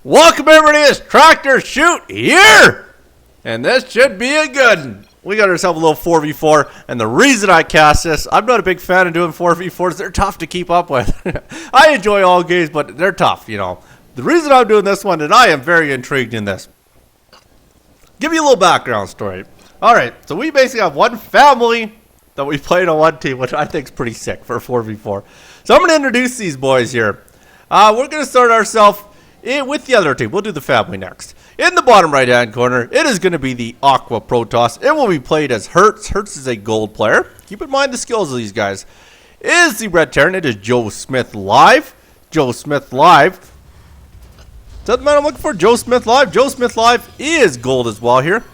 Welcome everybody, it's Tractor Chute here! And this should be a good one. We got ourselves a little 4v4, and the reason I cast this, I'm not a big fan of doing 4v4s. They're tough to keep up with. I enjoy all games, but they're tough, you know. The reason I'm doing this one, and I am very intrigued in this. Give you a little background story. Alright, so we basically have one family that we played on one team, which I think is pretty sick for 4v4. So I'm going to introduce these boys here. We're going to start ourselves with the other team. We'll do the family next. In the bottom right hand corner, it is going to be the Aqua Protoss. It will be played as Hertz. Hertz is a gold player. Keep in mind the skills of these guys. Is the Red Terran. It is Joe Smith Live. Joe Smith Live. Doesn't matter, I'm looking for Joe Smith Live. Joe Smith Live is gold as well here.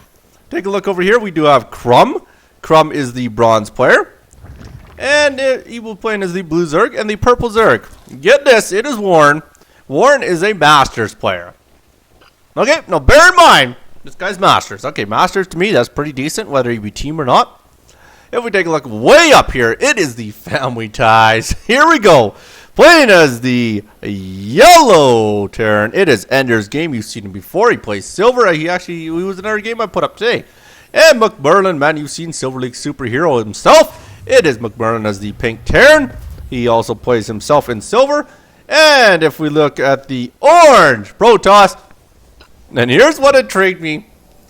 Take a look over here. We do have Crumb. Crumb is the bronze player. And he will be playing as the blue Zerg and the purple Zerg. Get this, it is Warren. Warren is a Masters player. Okay, now bear in mind, this guy's Masters. Okay, Masters to me, that's pretty decent, whether he be team or not. If we take a look way up here, it is the family ties. Here we go. Playing as the yellow Terran, it is Ender's Game. You've seen him before. He plays Silver. He was in our game I put up today. And McMurlin, man, you've seen Silver League superhero himself. It is McMurlin as the pink Terran. He also plays himself in Silver. And if we look at the orange Protoss, then here's what intrigued me.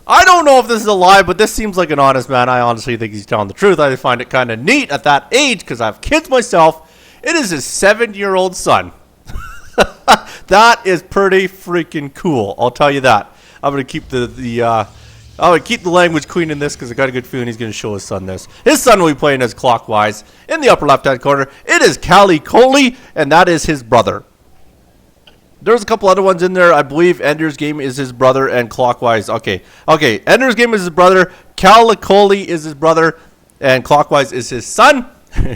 I don't know if this is a lie, but this seems like an honest man. I honestly think he's telling the truth. I find it kind of neat at that age because I have kids myself. It is his 7-year-old son. That is pretty freaking cool. I'll tell you that. I'm gonna keep the language clean in this because I got a good feeling he's gonna show his son this. His son will be playing as Clockwise. In the upper left-hand corner, it is Callie Coley, and that is his brother. There's a couple other ones in there. I believe Ender's Game is his brother and Clockwise. Okay. Ender's Game is his brother. Callie Coley is his brother, and Clockwise is his son.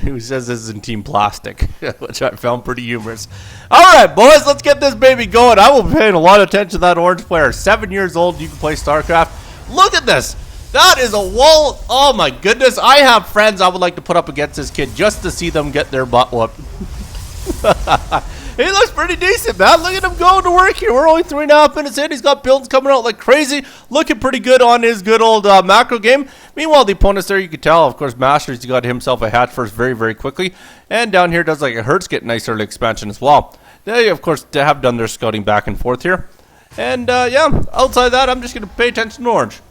Who says this is in Team Plastic, which I found pretty humorous. Alright, boys, let's get this baby going. I will be paying a lot of attention to that orange player. 7 years old, you can play StarCraft. Look at this. That is a wall. Oh, my goodness. I have friends I would like to put up against this kid just to see them get their butt whooped. He looks pretty decent, man. Look at him going to work here. We're only 3.5 minutes in. He's got builds coming out like crazy. Looking pretty good on his good old macro game. Meanwhile, the opponents there, you can tell, of course, Masters, he got himself a hatch first very, very quickly. And down here does like a Hertz get nice early expansion as well. They, of course, have done their scouting back and forth here. And, yeah, outside that, I'm just going to pay attention to orange.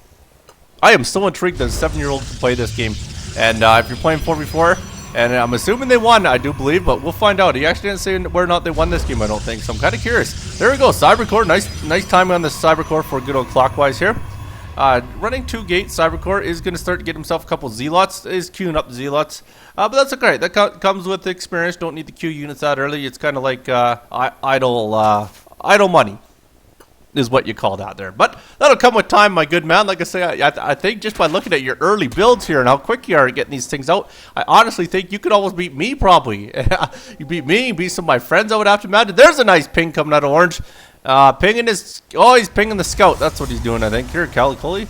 I am so intrigued that a 7-year-old can play this game. And if you're playing 4v4, and I'm assuming they won, I do believe, but we'll find out. He actually didn't say whether or not they won this game, I don't think, so I'm kind of curious. There we go, Cybercore. Nice timing on the Cybercore for good old Clockwise here. Running 2 gates, Cybercore is going to start to get himself a couple Zealots. Is queuing up Zealots, but that's okay. That comes with experience. Don't need to queue units that early. It's kind of like idle money is what you call that there. But that'll come with time, my good man. Like I say, I think just by looking at your early builds here and how quick you are at getting these things out, I honestly think you could almost beat me probably. You beat me, you beat some of my friends, I would have to imagine. There's a nice ping coming out of orange. Pinging his, he's pinging the scout. That's what he's doing, I think. Here, Callie Coley.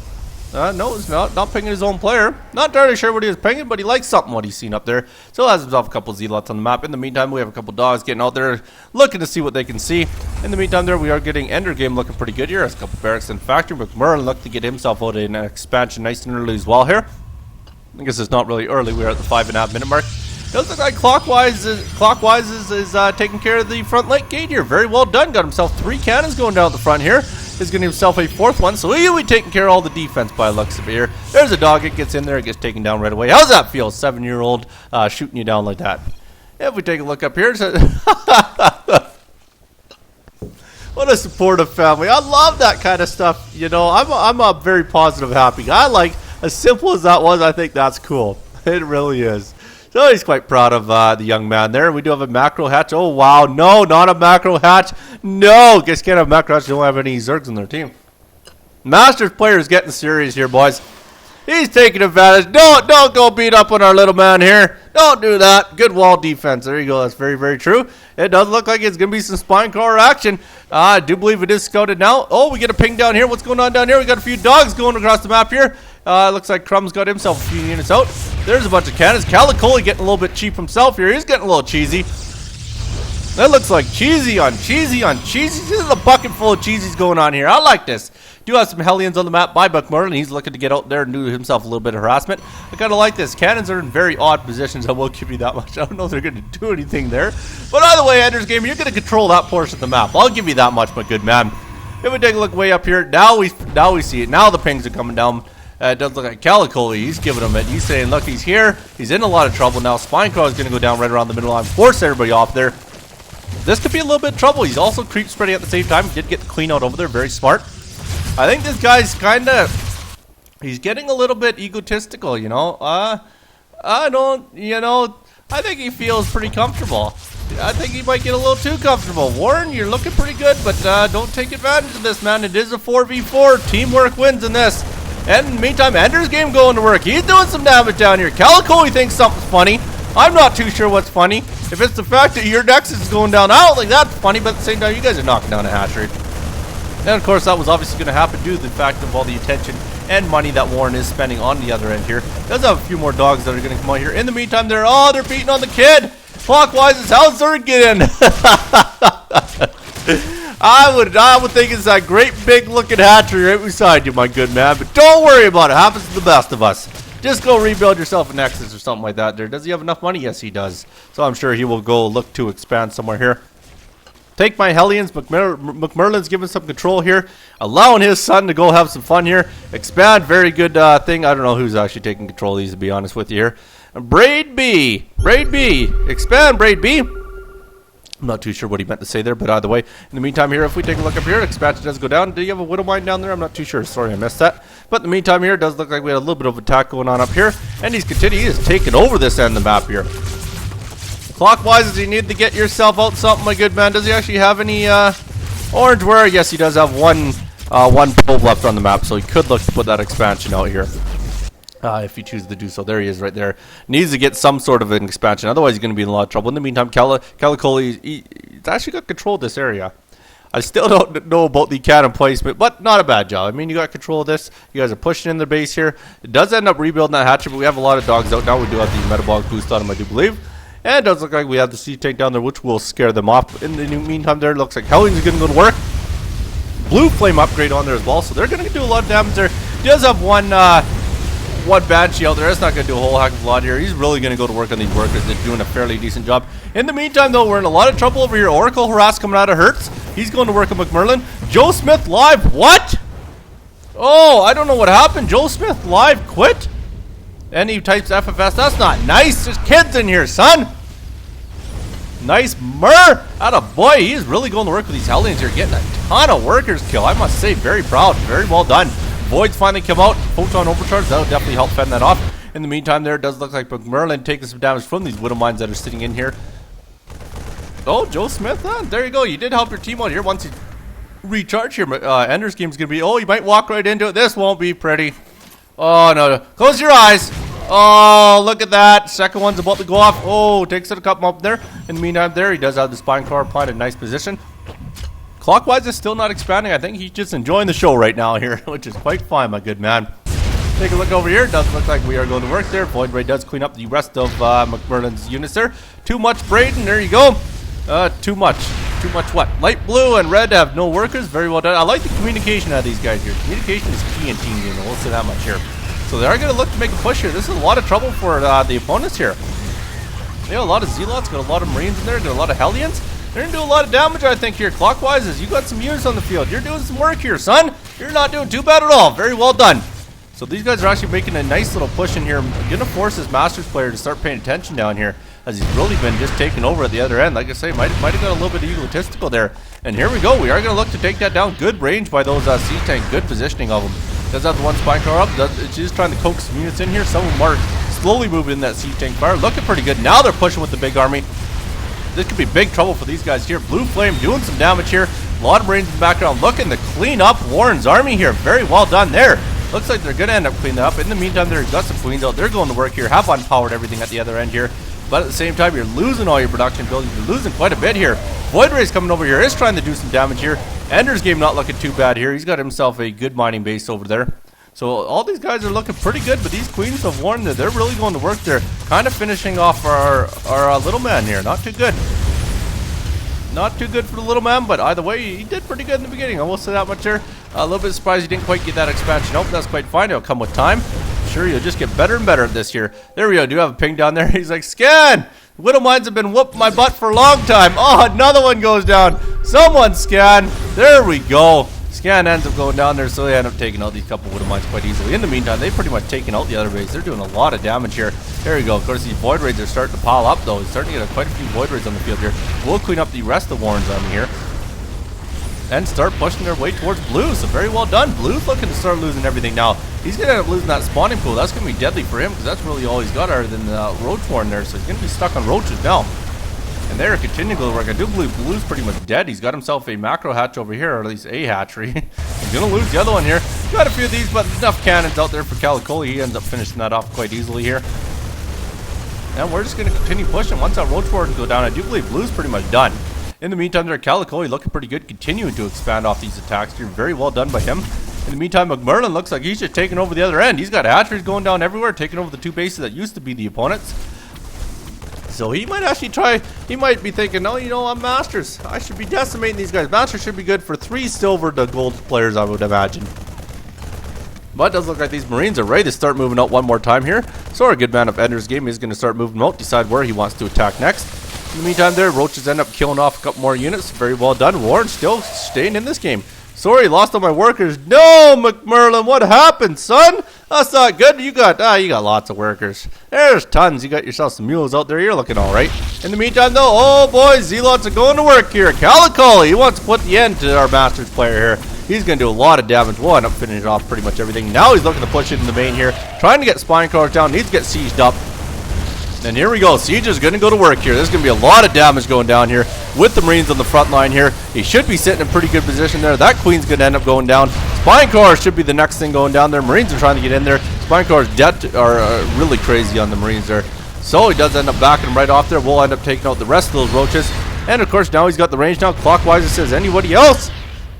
No, it's not pinging his own player. Not entirely sure what he was pinging, but he likes something what he's seen up there. So he has himself a couple Zealots on the map. In the meantime, we have a couple dogs getting out there looking to see what they can see. In the meantime there, we are getting Ender Game looking pretty good here. There's a couple barracks in factory. McMurray looked to get himself out in an expansion nice and early as well here. I guess it's not really early. We're at the 5.5 minute mark. Does look like Clockwise is taking care of the front light gate here. Very well done. Got himself 3 cannons going down the front here. He's getting himself a 4th one, so he'll be taking care of all the defense by the looks of it here. There's a dog. It gets in there. It gets taken down right away. How's that feel? 7-year-old shooting you down like that. If we take a look up here. What a supportive family. I love that kind of stuff. You know, I'm a very positive, happy guy. I like, as simple as that was, I think that's cool. It really is. So he's quite proud of the young man there. We do have a macro hatch. Oh, wow. No, not a macro hatch. No. Guess can't have macro hatch. They don't have any Zergs on their team. Masters player is getting serious here, boys. He's taking advantage. Don't go beat up on our little man here. Don't do that. Good wall defense. There you go. That's very, very true. It does look like it's going to be some spine car action. I do believe it is scouted now. Oh, we get a ping down here. What's going on down here? We got a few dogs going across the map here. Looks like Crumb's got himself a few units out. There's a bunch of cannons. Calicoli getting a little bit cheap himself here. He's getting a little cheesy. That looks like cheesy on cheesy on cheesy. This is a bucket full of cheesies going on here. I like this. Do have some Hellions on the map by McMurlin. He's looking to get out there and do himself a little bit of harassment. I kind of like this. Cannons are in very odd positions. I will give you that much. I don't know if they're going to do anything there. But either way, Ender's Game, you're going to control that portion of the map. I'll give you that much, my good man. If we take a look way up here, now we see it. Now the pings are coming down. It does look like Calico. He's giving him it. He's saying, look, he's here. He's in a lot of trouble now. Spinecrow is going to go down right around the middle line, force everybody off there. This could be a little bit of trouble. He's also creep spreading at the same time. He did get the clean out over there. Very smart. I think this guy's kind of... He's getting a little bit egotistical, you know. I think he feels pretty comfortable. I think he might get a little too comfortable. Warren, you're looking pretty good, but don't take advantage of this, man. It is a 4v4. Teamwork wins in this. And in the meantime, Ender's Game going to work. He's doing some damage down here. Calico, he thinks something's funny. I'm not too sure what's funny. If it's the fact that your Nexus is going down, I don't think that's funny, but at the same time, you guys are knocking down a hatch rate. And of course, that was obviously going to happen due to the fact of all the attention and money that Warren is spending on the other end here. Does have a few more dogs that are going to come out here. In the meantime, they're beating on the kid. Clockwise is how's Zerd get in? I would think it's that great big looking hatchery right beside you, my good man. But don't worry about it. Happens to the best of us. Just go rebuild yourself a Nexus or something like that there. Does he have enough money? Yes, he does. So I'm sure he will go look to expand somewhere here. Take my Hellions. McMurlin's giving some control here. Allowing his son to go have some fun here. Expand. Very good thing. I don't know who's actually taking control of these, to be honest with you here. Braid B. Braid B. Expand, Braid B. I'm not too sure what he meant to say there, but either way. In the meantime here, if we take a look up here, expansion does go down. Do you have a Widow Mine down there? I'm not too sure. Sorry, I missed that. But in the meantime here, it does look like we had a little bit of attack going on up here. And he's continuing. He is taking over this end of the map here. Clockwise, does he need to get yourself out something, my good man? Does he actually have any orange ware? Yes, he does have one probe left on the map, so he could look to put that expansion out here. If he chooses to do so. There he is right there. Needs to get some sort of an expansion. Otherwise, he's going to be in a lot of trouble. In the meantime, Calico, he's actually got control of this area. I still don't know about the cannon placement, but not a bad job. I mean, you got control of this. You guys are pushing in the base here. It does end up rebuilding that hatchery, but we have a lot of dogs out now. We do have the metabolic boost on him, I do believe. And it does look like we have the sea tank down there, which will scare them off. In the meantime, there it looks like Hellions is going to go to work. Blue flame upgrade on there as well, so they're going to do a lot of damage there. He does have one Banshee out there. That's not going to do a whole heck of a lot here. He's really going to go to work on these workers. They're doing a fairly decent job. In the meantime, though, we're in a lot of trouble over here. Oracle Harass coming out of Hertz. He's going to work on McMurlin. Joe Smith live. What? Oh, I don't know what happened. Joe Smith live quit? And he types FFS. That's not nice. There's kids in here, son. Nice murr. Atta boy. He is really going to work with these Hellions here. Getting a ton of workers kill. I must say, very proud. Very well done. Voids finally come out. Photon overcharge. That'll definitely help fend that off. In the meantime, there it does look like McMurlin taking some damage from these Widow Mines that are sitting in here. Oh, Joe Smith. Huh? There you go. You did help your team out here once you recharge here. Ender's Game's going to be... Oh, you might walk right into it. This won't be pretty. Oh, no. Close your eyes. Oh, look at that. Second one's about to go off. Oh, takes it a couple up there. In the meantime, there he does have the spine car applied in a nice position. Clockwise is still not expanding. I think he's just enjoying the show right now here, which is quite fine, my good man. Take a look over here. It does look like we are going to work there. Void Ray does clean up the rest of McMurlin's units there. Too much Braden. There you go. Too much. Too much what? Light blue and red have no workers. Very well done. I like the communication out of these guys here. Communication is key in team gaming. We'll say that much here. So they are going to look to make a push here. This is a lot of trouble for the opponents here. They have a lot of Zealots, got a lot of Marines in there, got a lot of Hellions. They're going to do a lot of damage, I think, here. Clockwise, as you got some units on the field. You're doing some work here, son. You're not doing too bad at all. Very well done. So these guys are actually making a nice little push in here. Going to force his Masters player to start paying attention down here, as he's really been just taking over at the other end. Like I say, might have got a little bit egotistical there. And here we go. We are going to look to take that down. Good range by those C-Tank. Good positioning of them. Does have the one spine car up. It's just trying to coax some units in here. Some of them are slowly moving in that C-Tank fire. Looking pretty good. Now they're pushing with the big army. This could be big trouble for these guys here. Blue Flame doing some damage here. A lot of Marines in the background looking to clean up Warren's army here. Very well done there. Looks like they're going to end up cleaning up. In the meantime, they've got some queens out. They're going to work here. Have unpowered everything at the other end here. But at the same time, you're losing all your production buildings. You're losing quite a bit here. Void Ray's coming over here. Is trying to do some damage here. Ender's Game not looking too bad here. He's got himself a good mining base over there. So all these guys are looking pretty good, but these queens have warned that they're really going to work there. Kind of finishing off our little man here. Not too good. Not too good for the little man, but either way, he did pretty good in the beginning. I will say that much there. A little bit surprised he didn't quite get that expansion. Nope, that's quite fine. It'll come with time. Sure, you'll just get better and better at this here. There we go. Do have a ping down there. He's like, scan! Widow mines have been whooping my butt for a long time. Oh, another one goes down. Someone scan. There we go. Scan ends up going down there, so they end up taking out these couple widow mines quite easily. In the meantime, they've pretty much taken out the other base. They're doing a lot of damage here. There we go. Of course, these void raids are starting to pile up, though. He's starting to get quite a few void raids on the field here. We'll clean up the rest of the Warrens on here and start pushing their way towards blue. So very well done. Blue's looking to start losing everything now. He's going to end up losing that spawning pool. That's going to be deadly for him because that's really all he's got other than the roach warren there. So he's going to be stuck on roaches now. And they're continuing to work. I do believe blue's pretty much dead. He's got himself a macro hatch over here, or at least a hatchery. He's going to lose the other one here. Got a few of these, but enough cannons out there for Calicoli. He ends up finishing that off quite easily here. And we're just going to continue pushing. Once our roach wardens go down, I do believe blue's pretty much done. In the meantime, there, Calicoli looking pretty good, continuing to expand off these attacks here. Very well done by him. In the meantime, McMurlin looks like he's just taking over the other end. He's got hatcheries going down everywhere, taking over the two bases that used to be the opponents. So he might actually try, he might be thinking, no, you know, I'm Masters. I should be decimating these guys. Masters should be good for 3 silver to gold players, I would imagine. But it does look like these Marines are ready to start moving out one more time here. So our good man of Ender's Game is going to start moving out, decide where he wants to attack next. In the meantime there, roaches end up killing off a couple more units. Very well done. Warren still staying in this game. Sorry, lost all my workers. No, McMurlin, what happened, son? That's not good. You got lots of workers. There's tons. You got yourself some mules out there. You're looking all right. In the meantime, though, oh boy, Zealots are going to work here. Calicoli, he wants to put the end to our Masters player here. He's going to do a lot of damage. We'll end up finishing off pretty much everything. Now he's looking to push it in the main here. Trying to get spine crawlers down. Needs to get sieged up. And here we go. Siege is going to go to work here. There's going to be a lot of damage going down here with the Marines on the front line here. He should be sitting in pretty good position there. That Queen's going to end up going down. Spine crawlers should be the next thing going down there. Marines are trying to get in there. Spine crawlers are really crazy on the Marines there. So he does end up backing them right off there. We'll end up taking out the rest of those roaches. And of course, now he's got the range now. Clockwise, it says, anybody else?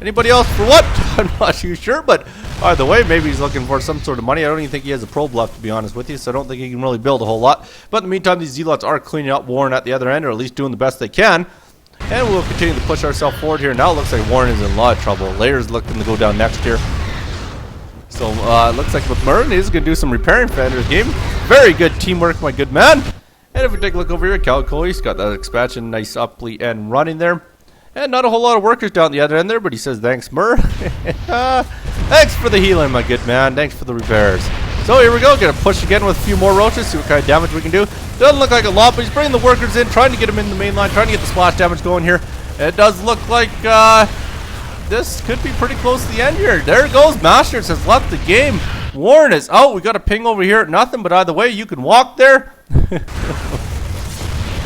Anybody else for what? I'm not too sure, but either way, maybe he's looking for some sort of money. I don't even think he has a probe left, to be honest with you, so I don't think he can really build a whole lot. But in the meantime, these Zealots are cleaning up Warren at the other end, or at least doing the best they can. And we'll continue to push ourselves forward here. Now it looks like Warren is in a lot of trouble. Layer's looking to go down next here. So it looks like McMurray is going to do some repairing for Ender's Game. Very good teamwork, my good man. And if we take a look over here, Calicoli's got that expansion nice uply and running there. And not a whole lot of workers down the other end there, but he says, thanks, Mur. Thanks for the healing, my good man. Thanks for the repairs. So here we go. Gonna push again with a few more roaches, see what kind of damage we can do. Doesn't look like a lot, but he's bringing the workers in, trying to get them in the main line, trying to get the splash damage going here. It does look like this could be pretty close to the end here. There it goes. Masters has left the game. Warren is out. We got a ping over here at nothing, but either way, you can walk there.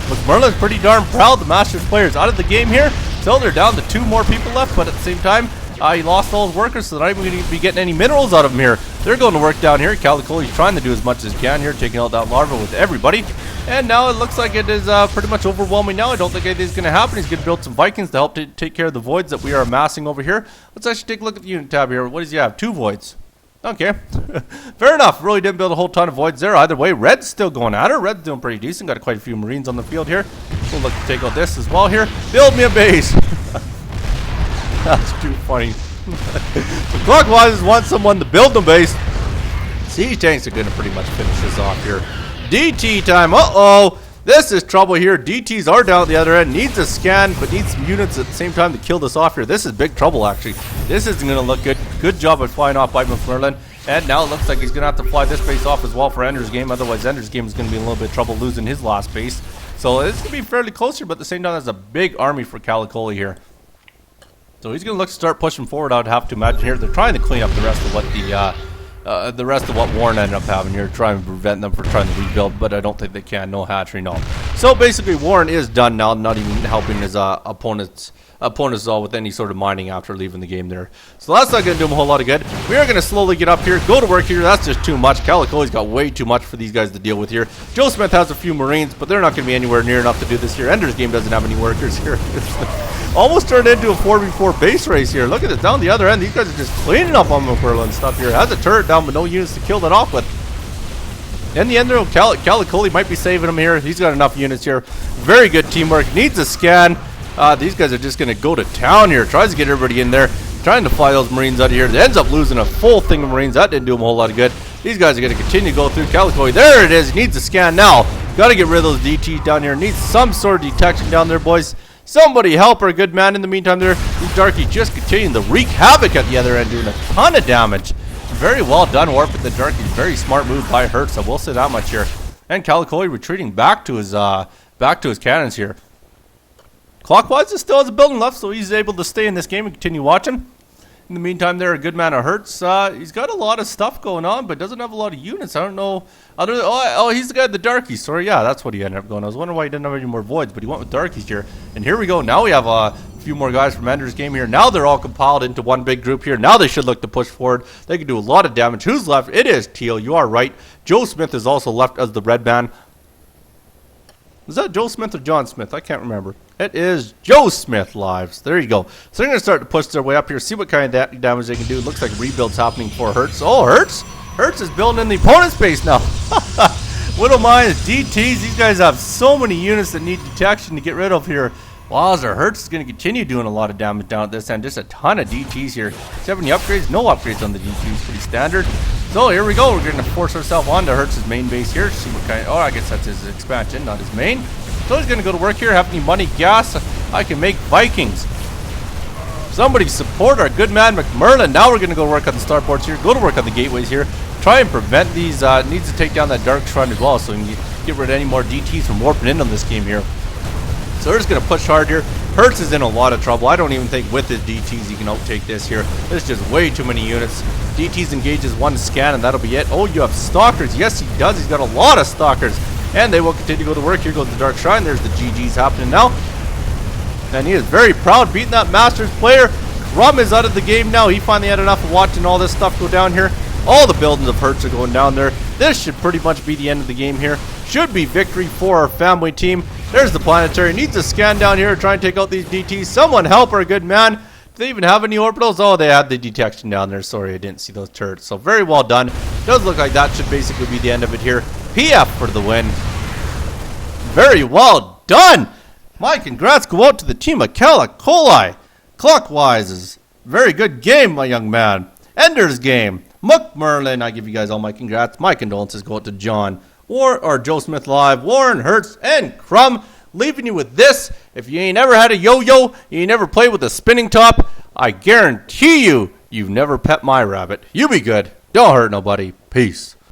McMurlin's pretty darn proud. The Masters players out of the game here. So they're down to 2 more people left, but at the same time, he lost all his workers, so they're not even going to be getting any minerals out of him here. They're going to work down here. Calicoli's trying to do as much as he can here, taking out that larva with everybody. And now it looks like it is pretty much overwhelming now. I don't think anything's going to happen. He's going to build some Vikings to help take care of the voids that we are amassing over here. Let's actually take a look at the unit tab here. What does he have? 2 voids. Okay, fair enough. Really didn't build a whole ton of voids there. Either way, Red's still going at her. Red's doing pretty decent. Got quite a few Marines on the field here. We'll look to take out this as well here. Build me a base. That's too funny. So Clockwise wants someone to build the base. Siege tanks are going to pretty much finish this off here. DT time. Uh-oh. This is trouble here. DTs are down at the other end. Needs a scan, but needs some units at the same time to kill this off here. This is big trouble, actually. This isn't going to look good. Good job of flying off by McMurlin. And now it looks like he's going to have to fly this base off as well for Ender's Game. Otherwise, Ender's Game is going to be in a little bit of trouble losing his last base. So it's going to be fairly close here, but at the same time, there's a big army for Calicoli here. So he's going to look to start pushing forward, I would have to imagine here. They're trying to clean up the rest of what the rest of what Warren ended up having here, trying to prevent them from trying to rebuild, but I don't think they can. No hatchery, no. So basically, Warren is done now, not even helping his opponents with any sort of mining after leaving the game there. So that's not going to do him a whole lot of good. We are going to slowly get up here, go to work here. That's just too much. Calicoli's got way too much for these guys to deal with here. Joe Smith has a few Marines, but they're not going to be anywhere near enough to do this here. Ender's Game doesn't have any workers here. Almost turned into a 4v4 base race here. Look at it down the other end. These guys are just cleaning up on McMurlin and stuff here. Has a turret down, but no units to kill that off with. In the end, though, Calicoli might be saving him here. He's got enough units here. Very good teamwork. Needs a scan. These guys are just going to go to town here. Tries to get everybody in there. Trying to fly those Marines out of here. They ends up losing a full thing of Marines. That didn't do them a whole lot of good. These guys are going to continue to go through Calico. There it is. He needs to scan now. Got to get rid of those DTs down here. Needs some sort of detection down there, boys. Somebody help our good man in the meantime there. These darkies just continuing to wreak havoc at the other end, doing a ton of damage. Very well done, Warp, the darkies. Very smart move by Hertz. I will say that much here. And Calico retreating back to his cannons here. Clockwise is still has a building left, so he's able to stay in this game and continue watching. In the meantime, there, a good man of Hertz. He's got a lot of stuff going on, but doesn't have a lot of units. I don't know. Other than, he's the guy with the darkies. Sorry, yeah, that's what he ended up going. I was wondering why he didn't have any more voids, but he went with darkies here. And here we go. Now we have a few more guys from Ender's Game here. Now they're all compiled into one big group here. Now they should look to push forward. They can do a lot of damage. Who's left? It is Teal. You are right. Joe Smith is also left as the red man. Is that Joe Smith or John Smith? I can't remember. It is Joe Smith lives. There you go. So they're going to start to push their way up here. See what kind of damage they can do. Looks like rebuilds happening for Hertz. Oh, Hertz? Hertz is building in the opponent's base now. What do mind DTs? These guys have so many units that need detection to get rid of here. Wowzer, Hertz is going to continue doing a lot of damage down at this end. Just a ton of DTs here. 70 upgrades? No upgrades on the DTs. Pretty standard. So here we go. We're going to force ourselves onto Hertz's main base here. See what kind of, I guess that's his expansion, not his main. So he's going to go to work here. Have any money, gas? I can make Vikings. Somebody support our good man McMurlin. Now we're going to go work on the starports here. Go to work on the gateways here. Try and prevent these. Needs to take down that Dark Shrine as well, so we can get rid of any more DTs from warping in on this game here. So we're just going to push hard here. Hertz is in a lot of trouble. I don't even think with his DTs he can outtake this here. There's just way too many units. DTs engages one scan and that'll be it. Oh, you have stalkers. Yes, he does. He's got a lot of stalkers. And they will continue to go to work. Here goes the Dark Shrine. There's the GG's happening now. And he is very proud beating that Masters player. Crumb is out of the game now. He finally had enough of watching all this stuff go down here. All the buildings of Hertz are going down there. This should pretty much be the end of the game here. Should be victory for our family team. There's the planetary. Needs a scan down here to try and take out these DTs. Someone help our good man. Do they even have any orbitals? Oh, they had the detection down there. Sorry, I didn't see those turrets. So very well done. Does look like that should basically be the end of it here. PF for the win. Very well done. My congrats go out to the team of Calico. Clockwise is very good game, my young man. Ender's Game. McMurlin, I give you guys all my congrats. My condolences go out to John, Joe Smith Live, Warren, Hertz, and Crumb. Leaving you with this. If you ain't ever had a yo-yo, you ain't never played with a spinning top, I guarantee you've never pet my rabbit. You be good. Don't hurt nobody. Peace.